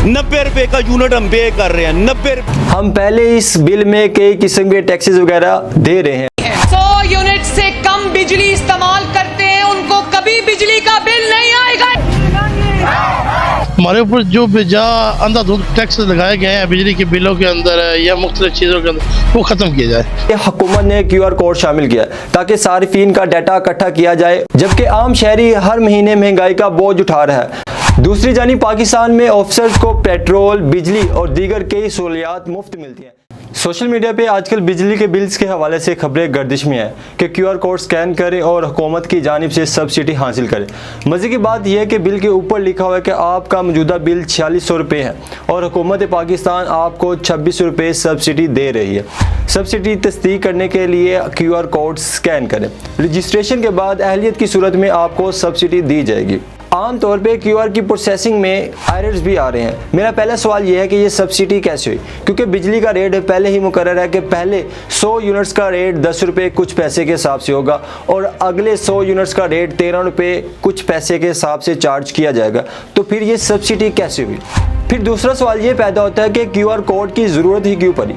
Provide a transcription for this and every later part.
90 रुपए का यूनिट हम पे कर रहे हैं। 90 हम पहले इस बिल में कई किस्म के टैक्सेस वगैरह दे रहे हैं। 100 यूनिट से कम बिजली इस्तेमाल करते हैं उनको कभी बिजली का बिल नहीं आएगा। हमारे ऊपर जो बेजा अंधाधुंध टैक्स लगाए गए हैं बिजली के बिलों के अंदर या मुख्तलिफ चीज़ों के अंदर, वो ख़त्म किया जाए। हुकूमत ने QR कोड शामिल किया ताकि सारिफीन का डाटा इकट्ठा किया जाए, जबकि आम शहरी हर महीने महंगाई का बोझ उठा रहा है। दूसरी जानिब पाकिस्तान में ऑफिसर्स को पेट्रोल, बिजली और दीगर कई सहूलियात मुफ्त मिलती हैं। सोशल मीडिया पे आजकल बिजली के बिल्स के हवाले से खबरें गर्दिश में हैं कि QR कोड स्कैन करें और हुकूमत की जानिब से सब्सिडी हासिल करें। मज़े की बात यह है कि बिल के ऊपर लिखा हुआ है कि आपका मौजूदा बिल 4600 रुपये है और हुकूमत पाकिस्तान आपको 26 रुपये सब्सिडी दे रही है। सब्सिडी तस्दीक करने के लिए QR कोड स्कैन करें। रजिस्ट्रेशन के बाद अहलियत की सूरत में आपको सब्सिडी दी जाएगी। आम तौर पे QR की प्रोसेसिंग में एरर्स भी आ रहे हैं। मेरा पहला सवाल यह है कि ये सब्सिडी कैसे हुई, क्योंकि बिजली का रेट पहले ही मुकर्रर है कि पहले 100 यूनिट्स का रेट 10 रुपये कुछ पैसे के हिसाब से होगा और अगले 100 यूनिट्स का रेट 13 रुपये कुछ पैसे के हिसाब से चार्ज किया जाएगा। तो फिर ये सब्सिडी कैसे हुई? फिर दूसरा सवाल ये पैदा होता है कि QR कोड की ज़रूरत ही क्यों पड़ी,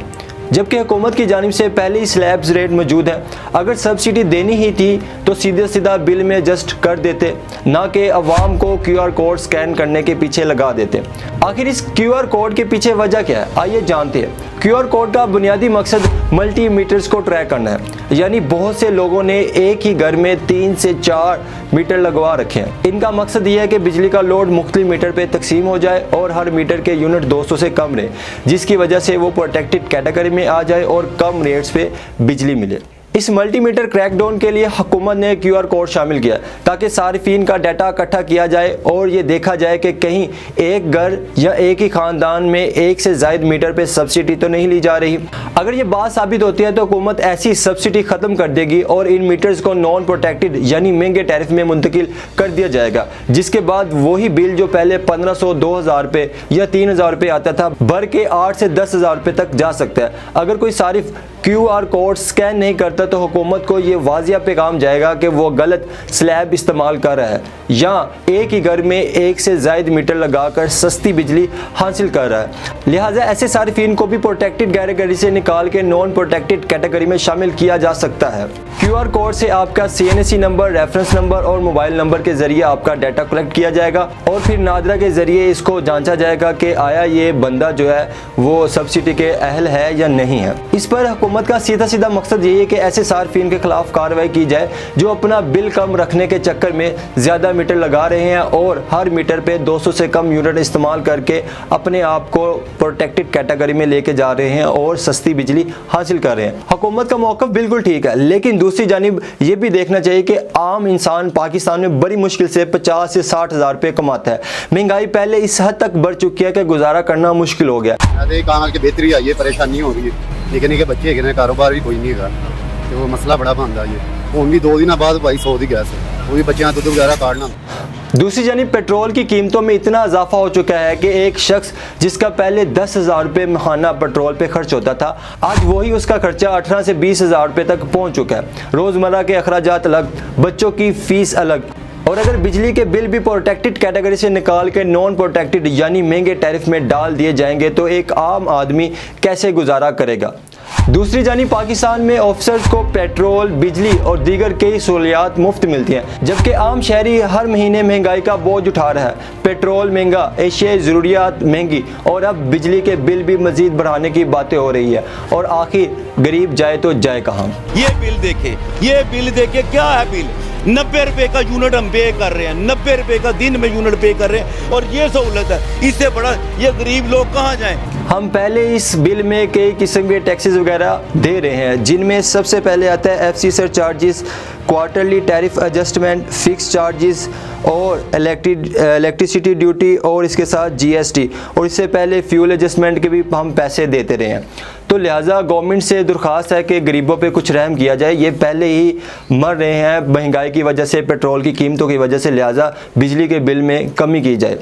जबकि हुकूमत की जानिब से पहले ही स्लैब्स रेट मौजूद है। अगर सब्सिडी देनी ही थी तो सीधे सीधा बिल में एडजस्ट कर देते, ना कि अवाम को QR कोड स्कैन करने के पीछे लगा देते। आखिर इस QR कोड के पीछे वजह क्या है, आइए जानते हैं। QR कोड का बुनियादी मकसद मल्टीमीटर्स को ट्रैक करना है, यानी बहुत से लोगों ने एक ही घर में 3 से 4 मीटर लगवा रखे हैं। इनका मकसद यह है कि बिजली का लोड मुख्तलिफ मीटर पे तकसीम हो जाए और हर मीटर के यूनिट 200 से कम रहे, जिसकी वजह से वो प्रोटेक्टेड कैटेगरी में आ जाए और कम रेट्स पे बिजली मिले। इस मल्टीमीटर क्रैकडाउन के लिए हुकूमत ने QR कोड शामिल किया ताकि सारिफीन का डाटा इकट्ठा किया जाए और ये देखा जाए कि कहीं एक घर या एक ही खानदान में एक से ज़ायद मीटर पे सब्सिडी तो नहीं ली जा रही। अगर ये बात साबित होती है तो हुकूमत ऐसी सब्सिडी ख़त्म कर देगी और इन मीटर्स को नॉन प्रोटेक्टेड यानी महंगे टैरिफ में मुंतकिल कर दिया जाएगा, जिसके बाद वही बिल जो पहले 1500, 2000 रुपये या 3000 रुपये आता था बढ़ के 8 से 10,000 रुपये तक जा सकता है। अगर कोई सारिफ QR कोड स्कैन नहीं करता तो हुकूमत को ये वाजिया पैगाम जाएगा कि वो गलत स्लैब इस्तेमाल कर रहा है या एक ही घर में एक से ज़ायद मीटर लगाकर सस्ती बिजली हासिल कर रहा है। लिहाजा ऐसे सारिफीन को भी प्रोटेक्टेड कैटेगरी से निकाल के नॉन प्रोटेक्टेड कैटेगरी में शामिल किया जा सकता है। QR कोड से आपका CNSE नंबर, रेफरेंस नंबर और मोबाइल नंबर के जरिए आपका डाटा कलेक्ट किया जाएगा और फिर नादरा के जरिए इसको जांचा जाएगा कि आया ये बंदा जो है वो सब्सिडी के अहल है या नहीं है। इस पर हुकूमत का सीधा सीधा मकसद यही है कि ऐसे सार्फिन के खिलाफ कार्रवाई की जाए जो अपना बिल कम रखने के चक्कर में ज़्यादा मीटर लगा रहे हैं और हर मीटर पे 200 से कम यूनिट इस्तेमाल करके अपने आप को प्रोटेक्टेड कैटेगरी में लेके जा रहे हैं और सस्ती बिजली हासिल कर रहे हैं। हुकूमत का मौक़िफ़ बिल्कुल ठीक है, लेकिन दूसरी जानिब ये भी देखना चाहिए कि आम इंसान पाकिस्तान में बड़ी मुश्किल से 50 से 60 हज़ार रुपये कमाता है। महंगाई पहले इस हद तक बढ़ चुकी है कि गुजारा करना मुश्किल हो गया। बेहतरी आई है, परेशानी हो रही है, निके निके बच्चे है, कारोबार भी कोई नहीं है, तो वो मसला बड़ा बनता है। ਹੁਣ भी 2 दिन बाद भाई 100 की गैस है, वो भी बच्चों दूध वगैरह काटना। दूसरी जानिब पेट्रोल की कीमतों में इतना इजाफा हो चुका है कि एक शख्स जिसका पहले 10,000 रुपये माहाना पेट्रोल पे खर्च होता था, आज वही उसका खर्चा 18 से 20,000 रुपये तक पहुंच चुका है। रोज़मर्रा के अखराजात अलग, बच्चों की फ़ीस अलग, और अगर बिजली के बिल भी प्रोटेक्टेड कैटेगरी से निकाल के नॉन प्रोटेक्टेड यानी महंगे टैरिफ में डाल दिए जाएंगे तो एक आम आदमी कैसे गुजारा करेगा। दूसरी जानिब पाकिस्तान में ऑफिसर्स को पेट्रोल, बिजली और दीगर कई सहूलियात मुफ्त मिलती हैं, जबकि आम शहरी हर महीने महंगाई का बोझ उठा रहा है। पेट्रोल महंगा, एशियाई ज़रूरियात महंगी और अब बिजली के बिल भी मज़ीद बढ़ाने की बातें हो रही है। और आखिर गरीब जाए तो जाए कहाँ? ये बिल देखे क्या है बिल? 90 रुपए का यूनिट हम पे कर रहे हैं, 90 रुपए का दिन में यूनिट पे कर रहे हैं और ये सहूलत है, इससे बड़ा ये गरीब लोग कहाँ जाएं? हम पहले इस बिल में कई किस्म के टैक्सेस वगैरह दे रहे हैं, जिनमें सबसे पहले आता है FC surcharges, quarterly tariff adjustment, fix charges और इलेक्ट्रिसिटी ड्यूटी और इसके साथ GST, और इससे पहले फ्यूल एडजस्टमेंट के भी हम पैसे देते रहे हैं। तो लिहाजा गवर्नमेंट से दरख्वास्त है कि गरीबों पे कुछ रहम किया जाए। ये पहले ही मर रहे हैं महंगाई की वजह से, पेट्रोल की कीमतों की वजह से, लिहाजा बिजली के बिल में कमी की जाए।